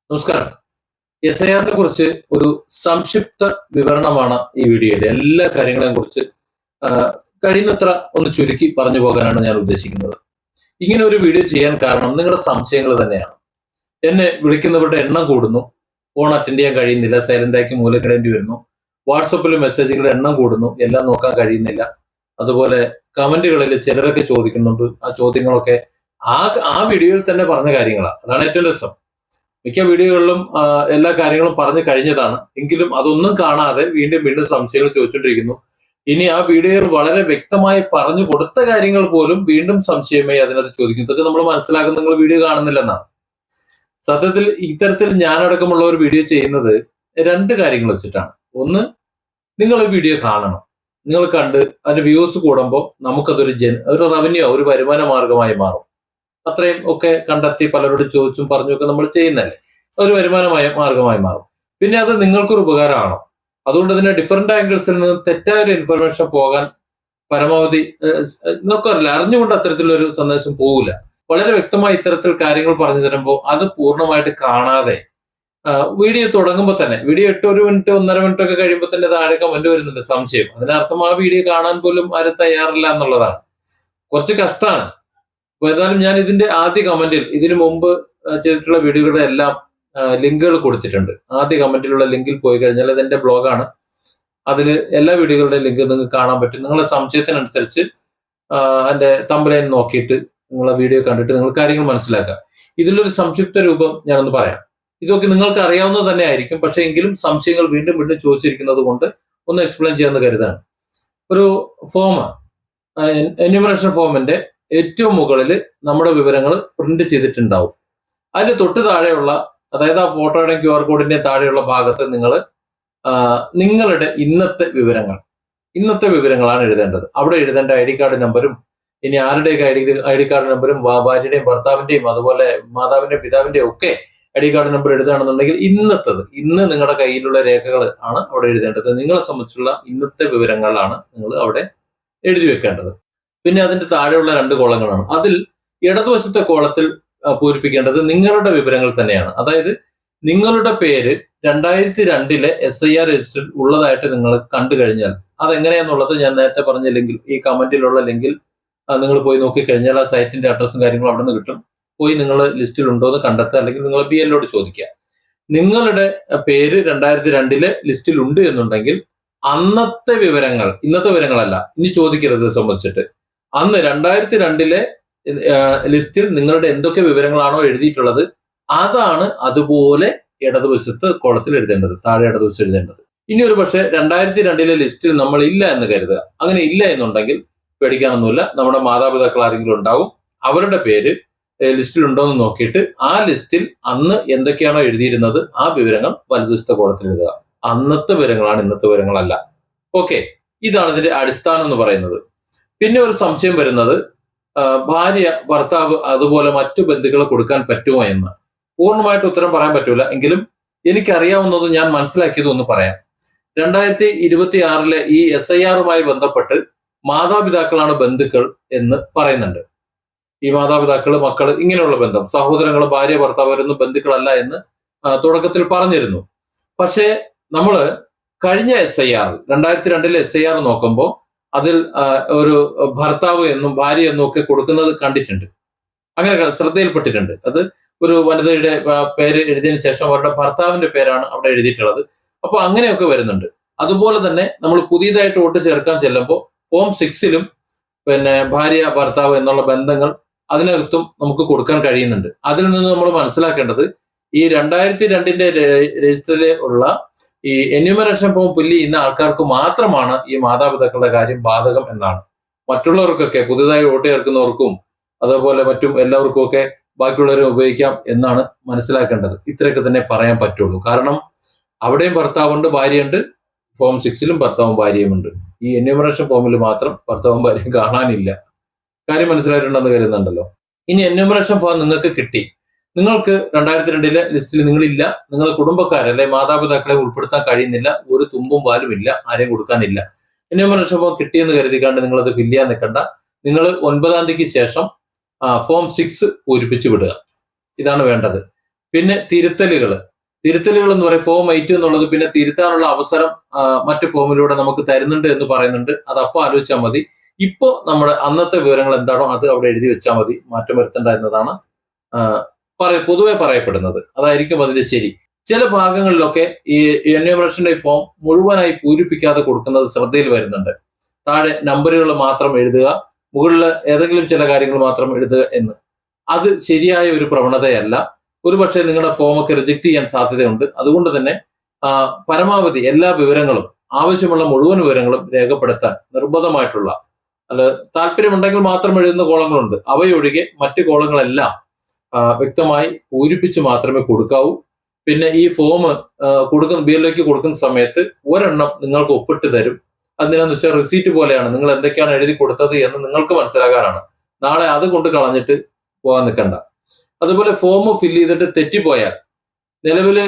നമസ്കാരം. എസ്ഐആറിനെ കുറിച്ച് ഒരു സംക്ഷിപ്ത വിവരണമാണ് ഈ വീഡിയോയിൽ. എല്ലാ കാര്യങ്ങളെയും കുറിച്ച് ആ, കഴിയുന്നത്ര ഒന്ന് ചുരുക്കി പറഞ്ഞു പോകാനാണ് ഞാൻ ഉദ്ദേശിക്കുന്നത്. ഇങ്ങനെ ഒരു വീഡിയോ ചെയ്യാൻ കാരണം നിങ്ങളുടെ സംശയങ്ങൾ തന്നെയാണ്. എന്നെ വിളിക്കുന്നവരുടെ എണ്ണം കൂടുന്നു, ഫോൺ അറ്റൻഡ് ചെയ്യാൻ കഴിയുന്നില്ല, സൈലന്റ് ആക്കി മൂലക്കിടേണ്ടി വരുന്നു, വാട്സപ്പിൽ മെസ്സേജുകളുടെ എണ്ണം കൂടുന്നു, എല്ലാം നോക്കാൻ കഴിയുന്നില്ല. അതുപോലെ കമന്റുകളിൽ ചിലരൊക്കെ ചോദിക്കുന്നുണ്ട്. ആ ചോദ്യങ്ങളൊക്കെ ആ ആ വീഡിയോയിൽ തന്നെ പറഞ്ഞ കാര്യങ്ങളാണ്. അതാണ് ഏറ്റവും രസം. മിക്ക വീഡിയോകളിലും എല്ലാ കാര്യങ്ങളും പറഞ്ഞു കഴിഞ്ഞതാണ്. എങ്കിലും അതൊന്നും കാണാതെ വീണ്ടും വീണ്ടും സംശയങ്ങൾ ചോദിച്ചുകൊണ്ടിരിക്കുന്നു. ഇനി ആ വീഡിയോയിൽ വളരെ വ്യക്തമായി പറഞ്ഞു കൊടുത്ത കാര്യങ്ങൾ പോലും വീണ്ടും സംശയമായി അതിനകത്ത് ചോദിക്കും. ഇതൊക്കെ നമ്മൾ മനസ്സിലാക്കുന്ന നിങ്ങൾ വീഡിയോ കാണുന്നില്ലെന്നാണ്. സത്യത്തിൽ ഇത്തരത്തിൽ ഞാനടക്കമുള്ള ഒരു വീഡിയോ ചെയ്യുന്നത് രണ്ട് കാര്യങ്ങൾ വെച്ചിട്ടാണ്. ഒന്ന്, നിങ്ങൾ ഈ വീഡിയോ കാണണം. നിങ്ങൾ കണ്ട് അതിന്റെ വ്യൂസ് കൂടുമ്പോൾ നമുക്കതൊരു ഒരു റവന്യൂ, ഒരു വരുമാന മാർഗമായി മാറും. അത്രയും ഒക്കെ കണ്ടെത്തി പലരോടും ചോദിച്ചും പറഞ്ഞുമൊക്കെ നമ്മൾ ചെയ്യുന്നതല്ലേ, ഒരു വരുമാനമായ മാർഗമായി മാറും. പിന്നെ അത് നിങ്ങൾക്കൊരു ഉപകാരമാണോ? അതുകൊണ്ട് തന്നെ ഡിഫറെന്റ് ആംഗിൾസിൽ നിന്ന് തെറ്റായ ഒരു ഇൻഫർമേഷൻ പോകാൻ പരമാവധി നമുക്കറിയില്ല, അറിഞ്ഞുകൊണ്ട് അത്തരത്തിലൊരു സന്ദേശം പോകില്ല. വളരെ വ്യക്തമായി ഇത്തരത്തിൽ കാര്യങ്ങൾ പറഞ്ഞു തരുമ്പോൾ അത് പൂർണ്ണമായിട്ട് കാണാതെ വീഡിയോ തുടങ്ങുമ്പോൾ തന്നെ, വീഡിയോ 1 മിനിറ്റ് 1.5 മിനിറ്റ് ഒക്കെ കഴിയുമ്പോൾ തന്നെ താഴെ കമന്റ് വരുന്നുണ്ട് സംശയം. അതിനർത്ഥം ആ വീഡിയോ കാണാൻ പോലും ആരും തയ്യാറില്ല എന്നുള്ളതാണ്. കുറച്ച് കഷ്ടമാണ്. അപ്പൊ ഏതായാലും ഞാൻ ഇതിന്റെ ആദ്യ കമന്റിൽ ഇതിനു മുമ്പ് ചെയ്തിട്ടുള്ള വീഡിയോകളുടെ എല്ലാം ലിങ്കുകൾ കൊടുത്തിട്ടുണ്ട്. ആദ്യ കമന്റിലുള്ള ലിങ്കിൽ പോയി കഴിഞ്ഞാൽ അതെന്റെ ബ്ലോഗാണ്. അതിൽ എല്ലാ വീഡിയോകളുടെ ലിങ്ക് നിങ്ങൾക്ക് കാണാൻ പറ്റും. നിങ്ങളുടെ സംശയത്തിനനുസരിച്ച് അതിന്റെ തമ്പലൈൻ നോക്കിയിട്ട് നിങ്ങളെ വീഡിയോ കണ്ടിട്ട് നിങ്ങൾ കാര്യങ്ങൾ മനസ്സിലാക്കുക. ഇതിലൊരു സംക്ഷിപ്ത രൂപം ഞാനൊന്ന് പറയാം. ഇതൊക്കെ നിങ്ങൾക്ക് അറിയാവുന്നത് തന്നെ ആയിരിക്കും, പക്ഷെ എങ്കിലും സംശയങ്ങൾ വീണ്ടും വീണ്ടും ചോദിച്ചിരിക്കുന്നത് കൊണ്ട് ഒന്ന് എക്സ്പ്ലെയിൻ ചെയ്യാമെന്ന് കരുതാണ്. ഒരു ഫോം, എന്യൂമറേഷൻ ഫോമിന്റെ ഏറ്റവും മുകളിൽ നമ്മുടെ വിവരങ്ങൾ പ്രിന്റ് ചെയ്തിട്ടുണ്ടാവും. അതിന് തൊട്ട് താഴെയുള്ള, അതായത് ആ ഫോട്ടോയുടെ QR കോഡിന്റെ താഴെയുള്ള ഭാഗത്ത് നിങ്ങൾ നിങ്ങളുടെ ഇന്നത്തെ വിവരങ്ങളാണ് എഴുതേണ്ടത്. അവിടെ എഴുതേണ്ട ID കാർഡ് നമ്പരും, ഇനി ആരുടെയൊക്കെ ID കാർഡ് നമ്പരും, ഭാര്യയുടെയും ഭർത്താവിന്റെയും അതുപോലെ മാതാവിന്റെയും പിതാവിന്റെയും ഒക്കെ ID കാർഡ് നമ്പർ എഴുതുകയാണെന്നുണ്ടെങ്കിൽ ഇന്ന് നിങ്ങളുടെ കയ്യിലുള്ള രേഖകൾ ആണ് അവിടെ എഴുതേണ്ടത്. നിങ്ങളെ സംബന്ധിച്ചുള്ള ഇന്നത്തെ വിവരങ്ങളാണ് നിങ്ങൾ അവിടെ എഴുതി വെക്കേണ്ടത്. പിന്നെ അതിന്റെ താഴെയുള്ള 2 കോളങ്ങളാണ്. അതിൽ ഇടതുവശത്തെ കോളത്തിൽ പൂരിപ്പിക്കേണ്ടത് നിങ്ങളുടെ വിവരങ്ങൾ തന്നെയാണ്. അതായത് നിങ്ങളുടെ പേര് 2002 SIR രജിസ്റ്ററിൽ ഉള്ളതായിട്ട് നിങ്ങൾ കണ്ടു കഴിഞ്ഞാൽ അതെങ്ങനെയാന്നുള്ളത് ഞാൻ നേരത്തെ പറഞ്ഞ ലിങ്കിൽ, ഈ കമന്റിലുള്ള ലിങ്കിൽ നിങ്ങൾ പോയി നോക്കിക്കഴിഞ്ഞാൽ ആ സൈറ്റിന്റെ അഡ്രസ്സും കാര്യങ്ങളും അവിടെ നിന്ന് കിട്ടും. പോയി നിങ്ങൾ ലിസ്റ്റിൽ ഉണ്ടോ എന്ന് കണ്ടെത്തുക, അല്ലെങ്കിൽ നിങ്ങൾ BLO ചോദിക്കുക. നിങ്ങളുടെ പേര് 2002 ലിസ്റ്റിൽ ഉണ്ട് എന്നുണ്ടെങ്കിൽ അന്നത്തെ വിവരങ്ങൾ, ഇന്നത്തെ വിവരങ്ങളല്ല ഇനി ചോദിക്കരുത് സംബന്ധിച്ചിട്ട്, അന്ന് 2002 ലിസ്റ്റിൽ നിങ്ങളുടെ എന്തൊക്കെ വിവരങ്ങളാണോ എഴുതിയിട്ടുള്ളത് അതാണ് അതുപോലെ ഇടതുവശത്ത് കോളത്തിൽ എഴുതേണ്ടത്, താഴെ ഇടതുവശത്ത് എഴുതേണ്ടത്. ഇനി ഒരു പക്ഷെ 2002 ലിസ്റ്റിൽ നമ്മൾ ഇല്ല എന്ന് കരുതുക. അങ്ങനെ ഇല്ല എന്നുണ്ടെങ്കിൽ പേടിക്കാനൊന്നുമില്ല. നമ്മുടെ മാതാപിതാക്കൾ ആരെങ്കിലും ഉണ്ടാവും, അവരുടെ പേര് ലിസ്റ്റിൽ ഉണ്ടോ എന്ന് നോക്കിയിട്ട് ആ ലിസ്റ്റിൽ അന്ന് എന്തൊക്കെയാണോ എഴുതിയിരുന്നത് ആ വിവരങ്ങൾ വലതുവശത്തെ കോളത്തിൽ എഴുതുക. അന്നത്തെ വിവരങ്ങളാണ്, ഇന്നത്തെ വിവരങ്ങളല്ല. ഓക്കെ, ഇതാണ് ഇതിന്റെ അടിസ്ഥാനം എന്ന് പറയുന്നത്. പിന്നെ ഒരു സംശയം വരുന്നത് ഭാര്യ, ഭർത്താവ് അതുപോലെ മറ്റു ബന്ധുക്കളെ കൊടുക്കാൻ പറ്റുമോ എന്ന്. പൂർണ്ണമായിട്ട് ഉത്തരം പറയാൻ പറ്റൂല, എങ്കിലും എനിക്കറിയാവുന്നതും ഞാൻ മനസ്സിലാക്കിയതും ഒന്ന് പറയാം. 2026 ഈ SIRമായി ബന്ധപ്പെട്ട് മാതാപിതാക്കളാണ് ബന്ധുക്കൾ എന്ന് പറയുന്നുണ്ട്. ഈ മാതാപിതാക്കള്, മക്കള്, ഇങ്ങനെയുള്ള ബന്ധം, സഹോദരങ്ങൾ, ഭാര്യ, ഭർത്താവ് അവരൊന്നും ബന്ധുക്കളല്ല എന്ന് തുടക്കത്തിൽ പറഞ്ഞിരുന്നു. പക്ഷേ നമ്മള് കഴിഞ്ഞ SIR 2002 SIR നോക്കുമ്പോൾ അതിൽ ഒരു ഭർത്താവ് എന്നും ഭാര്യ എന്നും ഒക്കെ കൊടുക്കുന്നത് കണ്ടിട്ടുണ്ട്. അങ്ങനെ ശ്രദ്ധയിൽപ്പെട്ടിട്ടുണ്ട്. അത് ഒരു വനിതയുടെ പേര് എഴുതിയതിനു ശേഷം അവരുടെ ഭർത്താവിന്റെ പേരാണ് അവിടെ എഴുതിയിട്ടുള്ളത്. അപ്പൊ അങ്ങനെയൊക്കെ വരുന്നുണ്ട്. അതുപോലെ തന്നെ നമ്മൾ പുതിയതായിട്ട് വോട്ട് ചേർക്കാൻ ചെല്ലുമ്പോൾ ഫോം 6 പിന്നെ ഭാര്യ ഭർത്താവ് എന്നുള്ള ബന്ധങ്ങൾ അതിനകത്തും നമുക്ക് കൊടുക്കാൻ കഴിയുന്നുണ്ട്. അതിൽ നിന്ന് നമ്മൾ മനസ്സിലാക്കേണ്ടത് ഈ 2002 രജിസ്റ്ററിൽ ഉള്ള ഈ എന്യൂമറേഷൻ ഫോം ഫില്ല് ചെയ്യുന്ന ആൾക്കാർക്ക് മാത്രമാണ് ഈ മാതാപിതാക്കളുടെ കാര്യം ബാധകം എന്നാണ്. മറ്റുള്ളവർക്കൊക്കെ, പുതുതായി വോട്ട് ചേർക്കുന്നവർക്കും അതുപോലെ മറ്റും എല്ലാവർക്കും ഒക്കെ ബാക്കിയുള്ളവരും ഉപയോഗിക്കാം എന്നാണ് മനസ്സിലാക്കേണ്ടത്. ഇത്രയൊക്കെ തന്നെ പറയാൻ പറ്റുള്ളൂ. കാരണം അവിടെയും ഭർത്താവുണ്ട്, ഭാര്യയുണ്ട്. ഫോം 6 ഭർത്താവും ഭാര്യയുമുണ്ട്. ഈ എന്യൂമറേഷൻ ഫോമിൽ മാത്രം ഭർത്താവും ഭാര്യയും കാണാനില്ല. കാര്യം മനസ്സിലായിട്ടുണ്ടെന്ന് കരുതുന്നുണ്ടല്ലോ. ഇനി എന്യൂമറേഷൻ ഫോം നിങ്ങൾക്ക് കിട്ടി, നിങ്ങൾക്ക് 2002 ലിസ്റ്റിൽ നിങ്ങളില്ല, നിങ്ങളുടെ കുടുംബക്കാരല്ലെ മാതാപിതാക്കളെ ഉൾപ്പെടുത്താൻ കഴിയുന്നില്ല, ഒരു തുമ്പും പാലും ഇല്ല, ആരെയും കൊടുക്കാനില്ല. എന്യൂമറേഷൻ ഫോം കിട്ടിയെന്ന് കരുതിക്കാണ്ട് നിങ്ങളത് ഫില്ല് ചെയ്യാൻ നിൽക്കണ്ട. നിങ്ങൾ 9-ാം തീയതിക്ക് ശേഷം ഫോം 6 പൂരിപ്പിച്ച് വിടുക. ഇതാണ് വേണ്ടത്. പിന്നെ തിരുത്തലുകൾ എന്ന് പറയും ഫോം 8 എന്നുള്ളത് പിന്നെ തിരുത്താനുള്ള അവസരം മറ്റു ഫോമിലൂടെ നമുക്ക് തരുന്നുണ്ട് എന്ന് പറയുന്നുണ്ട്. അത് അപ്പോൾ ആലോചിച്ചാൽ മതി. ഇപ്പോ നമ്മുടെ അന്നത്തെ വിവരങ്ങൾ എന്താണോ അത് അവിടെ എഴുതി വെച്ചാൽ മതി, മാറ്റം വരുത്തേണ്ട എന്നതാണ് പൊതുവെ പറയപ്പെടുന്നത്. അതായിരിക്കും അതിന്റെ ശരി. ചില ഭാഗങ്ങളിലൊക്കെ ഈ എന്യൂമറേഷന്റെ ഫോം മുഴുവനായി പൂരിപ്പിക്കാതെ കൊടുക്കുന്നത് ശ്രദ്ധയിൽ വരുന്നുണ്ട്. താഴെ നമ്പറുകൾ മാത്രം എഴുതുക, മുകളിൽ ഏതെങ്കിലും ചില കാര്യങ്ങൾ മാത്രം എഴുതുക എന്ന്. അത് ശരിയായ ഒരു പ്രവണതയല്ല. ഒരുപക്ഷെ നിങ്ങളുടെ ഫോമൊക്കെ റിജക്ട് ചെയ്യാൻ സാധ്യതയുണ്ട്. അതുകൊണ്ട് തന്നെ പരമാവധി എല്ലാ വിവരങ്ങളും, ആവശ്യമുള്ള മുഴുവൻ വിവരങ്ങളും രേഖപ്പെടുത്താൻ നിർബന്ധമായിട്ടുള്ള, അല്ല താല്പര്യമുണ്ടെങ്കിൽ മാത്രം എഴുതുന്ന കോളങ്ങളുണ്ട്. അവയൊഴികെ മറ്റു കോളങ്ങളെല്ലാം വ്യക്തമായി പൂരിപ്പിച്ച് മാത്രമേ കൊടുക്കാവൂ. പിന്നെ ഈ ഫോം BLOക്ക് കൊടുക്കുന്ന സമയത്ത് ഒരെണ്ണം നിങ്ങൾക്ക് ഒപ്പിട്ട് തരും. അതിനെന്ന് വെച്ചാൽ റിസീറ്റ് പോലെയാണ്. നിങ്ങൾ എന്തൊക്കെയാണ് എഴുതി കൊടുത്തത് എന്ന് നിങ്ങൾക്ക് മനസ്സിലാക്കാനാണ്. നാളെ അത് കൊണ്ട് കളഞ്ഞിട്ട് പോകാൻ നിൽക്കണ്ട. അതുപോലെ ഫോം ഫില്ല് ചെയ്തിട്ട് തെറ്റിപ്പോയാൽ, നിലവില്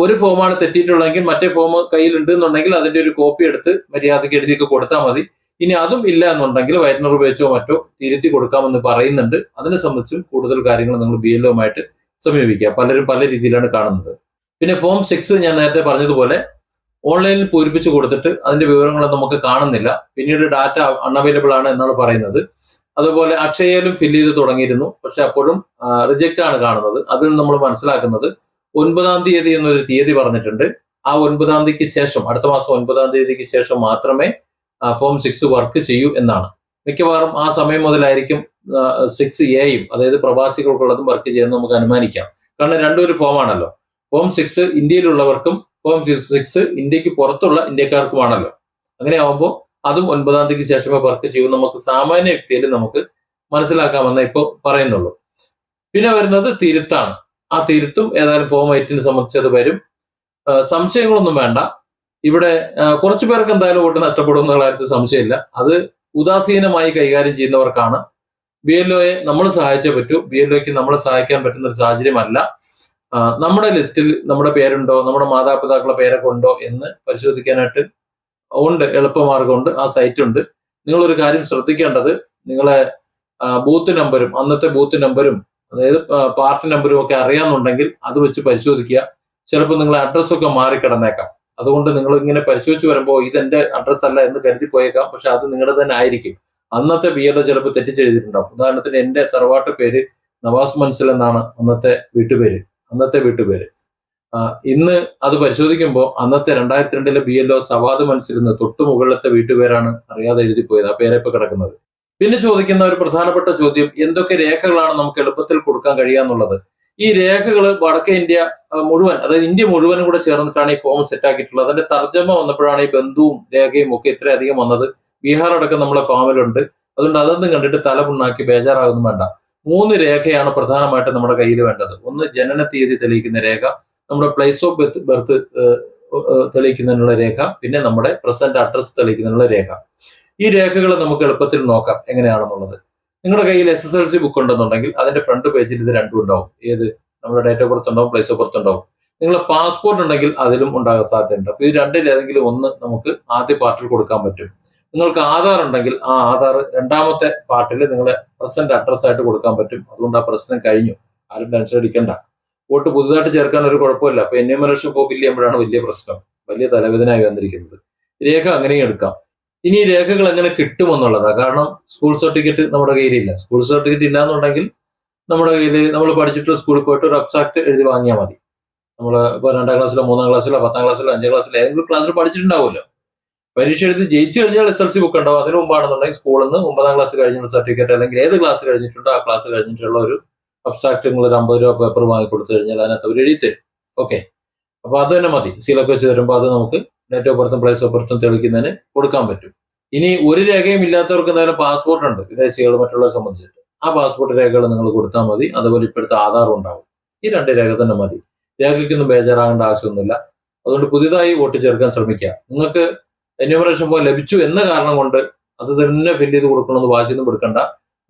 ഒരു ഫോമാണ് തെറ്റിയിട്ടുള്ളതെങ്കിൽ മറ്റേ ഫോം കയ്യിലുണ്ട് എന്നുണ്ടെങ്കിൽ അതിന്റെ ഒരു കോപ്പി എടുത്ത് മര്യാദയ്ക്ക് എഴുതിയൊക്കെ കൊടുത്താൽ മതി. ഇനി അതും ഇല്ല എന്നുണ്ടെങ്കിൽ വൈറ്റ്നർ ഉപയോഗിച്ചോ മറ്റോ തിരുത്തി കൊടുക്കാമെന്ന് പറയുന്നുണ്ട്. അതിനെ സംബന്ധിച്ചും കൂടുതൽ കാര്യങ്ങൾ നിങ്ങൾ BLOയുമായിട്ട് സമീപിക്കുക. പലരും പല രീതിയിലാണ് കാണുന്നത്. പിന്നെ ഫോം 6 ഞാൻ നേരത്തെ പറഞ്ഞതുപോലെ ഓൺലൈനിൽ പൂരിപ്പിച്ച് കൊടുത്തിട്ട് അതിന്റെ വിവരങ്ങളൊന്നും നമുക്ക് കാണുന്നില്ല. പിന്നീട് ഡാറ്റ അൺഅവൈലബിൾ ആണ് എന്നാണ് പറയുന്നത്. അതുപോലെ അക്ഷയയിലും ഫില്ല് ചെയ്ത് തുടങ്ങിയിരുന്നു, പക്ഷെ അപ്പോഴും റിജക്റ്റ് ആണ് കാണുന്നത്. അതിൽ നമ്മൾ മനസ്സിലാക്കുന്നത് 9-ാം തീയതി എന്നൊരു തീയതി പറഞ്ഞിട്ടുണ്ട്. ആ 9-ാം തീയതിക്ക് ശേഷം, അടുത്ത മാസം 9-ാം തീയതിക്ക് ശേഷം മാത്രമേ ഫോം 6 വർക്ക് ചെയ്യൂ എന്നാണ്. മിക്കവാറും ആ സമയം മുതലായിരിക്കും 6A-യും, അതായത് പ്രവാസികൾക്കുള്ളതും വർക്ക് ചെയ്യുന്നത് നമുക്ക് അനുമാനിക്കാം. കാരണം രണ്ടും ഒരു ഫോമാണല്ലോ. ഫോം 6 ഇന്ത്യയിലുള്ളവർക്കും ഫോം 6 ഇന്ത്യക്ക് പുറത്തുള്ള ഇന്ത്യക്കാർക്കുമാണല്ലോ. അങ്ങനെ ആവുമ്പോൾ അതും 9-ാം തീയതിക്ക് ശേഷമേ വർക്ക് ചെയ്യൂ. നമുക്ക് സാമാന്യ യുക്തിയിൽ നമുക്ക് മനസ്സിലാക്കാമെന്ന് ഇപ്പോൾ പറയുന്നുള്ളൂ. പിന്നെ വരുന്നത് തിരുത്താണ്. ആ തിരുത്തും ഏതായാലും ഫോം 8 സംബന്ധിച്ച് അത് വരും. സംശയങ്ങളൊന്നും വേണ്ട. ഇവിടെ കുറച്ചു പേർക്ക് എന്തായാലും വോട്ട് നഷ്ടപ്പെടും എന്നുള്ള കാര്യത്തിൽ സംശയമില്ല. അത് ഉദാസീനമായി കൈകാര്യം ചെയ്യുന്നവർക്കാണ്. BLOയെ നമ്മൾ സഹായിച്ചേ പറ്റൂ. BLOയ്ക്ക് നമ്മളെ സഹായിക്കാൻ പറ്റുന്ന ഒരു സാഹചര്യമല്ല. നമ്മുടെ ലിസ്റ്റിൽ നമ്മുടെ പേരുണ്ടോ, നമ്മുടെ മാതാപിതാക്കളുടെ പേരൊക്കെ ഉണ്ടോ എന്ന് പരിശോധിക്കാനായിട്ട് ഉണ്ട്, എളുപ്പമാർഗമുണ്ട്. ആ സൈറ്റ് ഉണ്ട്. നിങ്ങളൊരു കാര്യം ശ്രദ്ധിക്കേണ്ടത്, നിങ്ങളെ ബൂത്ത് നമ്പരും അന്നത്തെ ബൂത്ത് നമ്പരും അതായത് പാർട്ടി നമ്പരും ഒക്കെ അറിയാമെന്നുണ്ടെങ്കിൽ അത് വെച്ച് പരിശോധിക്കുക. ചിലപ്പോൾ നിങ്ങളെ അഡ്രസ്സൊക്കെ മാറിക്കിടന്നേക്കാം. അതുകൊണ്ട് നിങ്ങൾ ഇങ്ങനെ പരിശോധിച്ച് വരുമ്പോൾ ഇതെന്റെ അഡ്രസ് അല്ല എന്ന് കരുതി പോയേക്കാം. പക്ഷെ അത് നിങ്ങളുടെ തന്നെ ആയിരിക്കും. അന്നത്തെ BLO ചിലപ്പോൾ തെറ്റിച്ചെഴുതിയിട്ടുണ്ടാവും. ഉദാഹരണത്തിന് എന്റെ തറവാട്ട് പേര് നവാസ് മൻസിൽ എന്നാണ് അന്നത്തെ വീട്ടുപേര്. ഇന്ന് അത് പരിശോധിക്കുമ്പോൾ അന്നത്തെ 2002 BLO സവാദ് മൻസിലിന്ന് തൊട്ടു മുകളിലത്തെ വീട്ടുപേരാണ് അറിയാതെ എഴുതിപ്പോയത്. ആ പേരെ ഇപ്പൊ കിടക്കുന്നത്. പിന്നെ ചോദിക്കുന്ന ഒരു പ്രധാനപ്പെട്ട ചോദ്യം, എന്തൊക്കെ രേഖകളാണ് നമുക്ക് എളുപ്പത്തിൽ കൊടുക്കാൻ കഴിയാന്നുള്ളത്. ഈ രേഖകൾ വടക്കേ ഇന്ത്യ മുഴുവൻ, അതായത് ഇന്ത്യ മുഴുവനും കൂടെ ചേർന്നിട്ടാണ് ഈ ഫോം സെറ്റ് ആക്കിയിട്ടുള്ളത്. അതിന്റെ തർജ്ജമ വന്നപ്പോഴാണ് ഈ ബന്ധുവും രേഖയും ഒക്കെ ഇത്രയധികം വന്നത്. ബീഹാർ അടക്കം നമ്മളെ ഫാമിലുണ്ട്. അതുകൊണ്ട് അതൊന്നും കണ്ടിട്ട് തലപുണ്ണാക്കി ബേജാറാകുന്നു വേണ്ട. 3 രേഖയാണ് പ്രധാനമായിട്ടും നമ്മുടെ കയ്യിൽ വേണ്ടത്. ഒന്ന് ജനന തീയതി തെളിയിക്കുന്ന രേഖ, നമ്മുടെ പ്ലേസ് ഓഫ് ബർത്ത് തെളിയിക്കുന്നതിനുള്ള രേഖ, പിന്നെ നമ്മുടെ പ്രസന്റ് അഡ്രസ് തെളിയിക്കുന്നതിനുള്ള രേഖ. ഈ രേഖകൾ നമുക്ക് എളുപ്പത്തിൽ നോക്കാം എങ്ങനെയാണെന്നുള്ളത്. നിങ്ങളുടെ കയ്യിൽ SSLC ബുക്ക് ഉണ്ടെന്നുണ്ടെങ്കിൽ അതിന്റെ ഫ്രണ്ട് പേജിൽ ഇത് രണ്ടും ഉണ്ടാവും. ഏത്, നമ്മുടെ ഡേറ്റ് ഓഫ് ബർത്ത് ഉണ്ടാവും, പ്ലേസ് ഓഫ് ബർത്ത് ഉണ്ടാവും. നിങ്ങളുടെ പാസ്പോർട്ട് ഉണ്ടെങ്കിൽ അതിലും ഉണ്ടാകാൻ സാധ്യതയുണ്ട്. അപ്പൊ ഈ രണ്ടിലേതെങ്കിലും ഒന്ന് നമുക്ക് ആദ്യ പാർട്ടിൽ കൊടുക്കാൻ പറ്റും. നിങ്ങൾക്ക് ആധാർ ഉണ്ടെങ്കിൽ ആ ആധാർ രണ്ടാമത്തെ പാർട്ടിൽ നിങ്ങളെ പ്രസന്റ് അഡ്രസ് ആയിട്ട് കൊടുക്കാൻ പറ്റും. അതുകൊണ്ട് ആ പ്രശ്നം കഴിഞ്ഞു. ആരും ടെൻഷൻ അടിക്കണ്ട. വോട്ട് പുതുതായിട്ട് ചേർക്കാൻ ഒരു കുഴപ്പമില്ല. അപ്പൊ എന്യൂമറേഷൻ ഫോം ഫില്ല് ചെയ്യുമ്പോഴാണ് വലിയ പ്രശ്നം, വലിയ തലവേദനയായി വന്നിരിക്കുന്നത്. രേഖ അങ്ങനെയും എടുക്കാം. ഇനി ഈ രേഖകൾ എങ്ങനെ കിട്ടുമെന്നുള്ളതാണ്. കാരണം സ്കൂൾ സർട്ടിഫിക്കറ്റ് നമ്മുടെ കയ്യിലില്ല. സ്കൂൾ സർട്ടിഫിക്കറ്റ് ഇല്ലാന്നുണ്ടെങ്കിൽ നമ്മുടെ കയ്യിൽ നമ്മൾ പഠിച്ചിട്ടുള്ള സ്കൂളിൽ പോയിട്ട് ഒരു അബ്സ്ട്രാക്ട് എഴുതി വാങ്ങിയാൽ മതി. നമ്മൾ ഇപ്പോൾ 2ാം ക്ലാസ്സിലോ 3ാം ക്ലാസ്സിലോ 10ാം ക്ലാസ്സിലോ 5ാം ക്ലാസ്സിലോ ഏതെങ്കിലും ക്ലാസ്സിൽ പഠിച്ചിട്ടുണ്ടാവുമല്ലോ. പരീക്ഷ എഴുതി ജയിച്ചു കഴിഞ്ഞാൽ SSLC ബുക്ക് ഉണ്ടാവും. അതിന് മുമ്പാണെന്നുണ്ടെങ്കിൽ സ്കൂളിൽ നിന്ന് 9ാം ക്ലാസ് കഴിഞ്ഞുള്ള സർട്ടിഫിക്കറ്റ് അല്ലെങ്കിൽ ഏത് ക്ലാസ് കഴിഞ്ഞിട്ടുണ്ടോ ആ ക്ലാസ് കഴിഞ്ഞിട്ടുള്ള ഒരു അബ്സ്ട്രാക്ട് നിങ്ങൾ ഒരു 50 രൂപ പേപ്പർ വാങ്ങി കൊടുത്തു കഴിഞ്ഞാൽ അതിനകത്ത് അവർ എഴുതി തരും. ഓക്കെ, അപ്പൊ അത് തന്നെ മതി. സീലൊക്കെ വെച്ച് തരുമ്പോൾ അത് നമുക്ക് ഡേറ്റ് ഓഫ് ബർത്തും പ്ലേസ് ഓഫ് ബർത്തും തെളിയിക്കുന്നതിന് കൊടുക്കാൻ പറ്റും. ഇനി ഒരു രേഖയും ഇല്ലാത്തവർക്ക് എന്തായാലും പാസ്പോർട്ട് ഉണ്ട്, വിദേശികൾ മറ്റുള്ളവരെ സംബന്ധിച്ചിട്ട്. ആ പാസ്പോർട്ട് രേഖകൾ നിങ്ങൾ കൊടുത്താൽ മതി. അതുപോലെ ഇപ്പോഴത്തെ ആധാറും ഉണ്ടാവും. ഈ 2 രേഖ തന്നെ മതി. രേഖയ്ക്കൊന്നും ബേജാറാകേണ്ട ആവശ്യമൊന്നുമില്ല. അതുകൊണ്ട് പുതിയതായി വോട്ട് ചേർക്കാൻ ശ്രമിക്കുക. നിങ്ങൾക്ക് എന്യൂമറേഷൻ ഫോം ലഭിച്ചു എന്ന കാരണം കൊണ്ട് അത് തന്നെ ഫില്ല് ചെയ്ത് കൊടുക്കണമെന്ന് വാശിയൊന്നും കൊടുക്കണ്ട.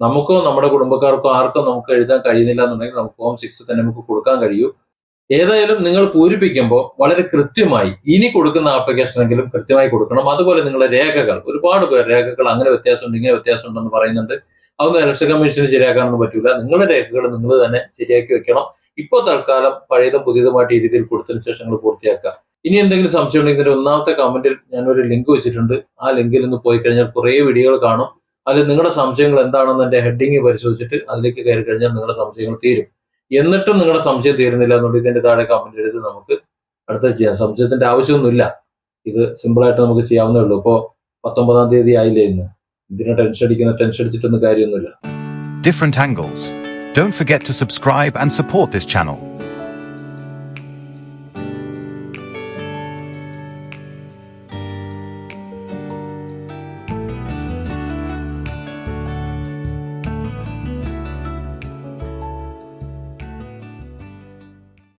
നമുക്കോ നമ്മുടെ കുടുംബക്കാർക്കോ ആർക്കോ നമുക്ക് എഴുതാൻ കഴിയുന്നില്ല എന്നുണ്ടെങ്കിൽ നമുക്ക് ഫോം 6 തന്നെ നമുക്ക് കൊടുക്കാൻ കഴിയൂ. ഏതായാലും നിങ്ങൾ പൂരിപ്പിക്കുമ്പോൾ വളരെ കൃത്യമായി ഇനി കൊടുക്കുന്ന ആപ്ലിക്കേഷനെങ്കിലും കൃത്യമായി കൊടുക്കണം. അതുപോലെ നിങ്ങളുടെ രേഖകൾ, ഒരുപാട് പേർ രേഖകൾ അങ്ങനെ വ്യത്യാസമുണ്ട് ഇങ്ങനെ വ്യത്യാസമുണ്ടെന്ന് പറയുന്നുണ്ട്. അതൊന്നും ഇലക്ഷൻ കമ്മീഷന് ശരിയാക്കാനൊന്നും പറ്റൂല. നിങ്ങളുടെ രേഖകൾ നിങ്ങൾ തന്നെ ശരിയാക്കി വെക്കണം. ഇപ്പോൾ തൽക്കാലം പഴയതും പുതിയതുമായിട്ട് ഈ രീതിയിൽ കൊടുത്തതിന് ശേഷം നിങ്ങൾ പൂർത്തിയാക്കുക. ഇനി എന്തെങ്കിലും സംശയം ഉണ്ടെങ്കിൽ ഇതിന്റെ ഒന്നാമത്തെ കമന്റിൽ ഞാനൊരു ലിങ്ക് വെച്ചിട്ടുണ്ട്. ആ ലിങ്കിൽ ഒന്ന് പോയി കഴിഞ്ഞാൽ കുറേ വീഡിയോകൾ കാണും. അതിൽ നിങ്ങളുടെ സംശയങ്ങൾ എന്താണെന്ന് എന്റെ ഹെഡിങ് പരിശോധിച്ചിട്ട് അതിലേക്ക് കയറി കഴിഞ്ഞാൽ നിങ്ങളുടെ സംശയങ്ങൾ തീരും. എന്നിട്ടും നിങ്ങളുടെ സംശയം തീരുന്നില്ല എന്നുണ്ടെങ്കിൽ ഇതിന്റെ താഴെ കമന്റ് എഴുതി നമുക്ക് അടുത്ത ചെയ്യാം. സംശയത്തിന്റെ ആവശ്യമൊന്നുമില്ല. ഇത് സിമ്പിളായിട്ട് നമുക്ക് ചെയ്യാവുന്നേ ഉള്ളൂ. ഇപ്പോൾ 19-ാം തീയതി ആയില്ലേ ഇന്ന്. ഇതിനെ ടെൻഷൻ അടിച്ചിട്ടൊന്നും കാര്യമൊന്നുമില്ല. Different angles. Don't forget to subscribe and support this channel.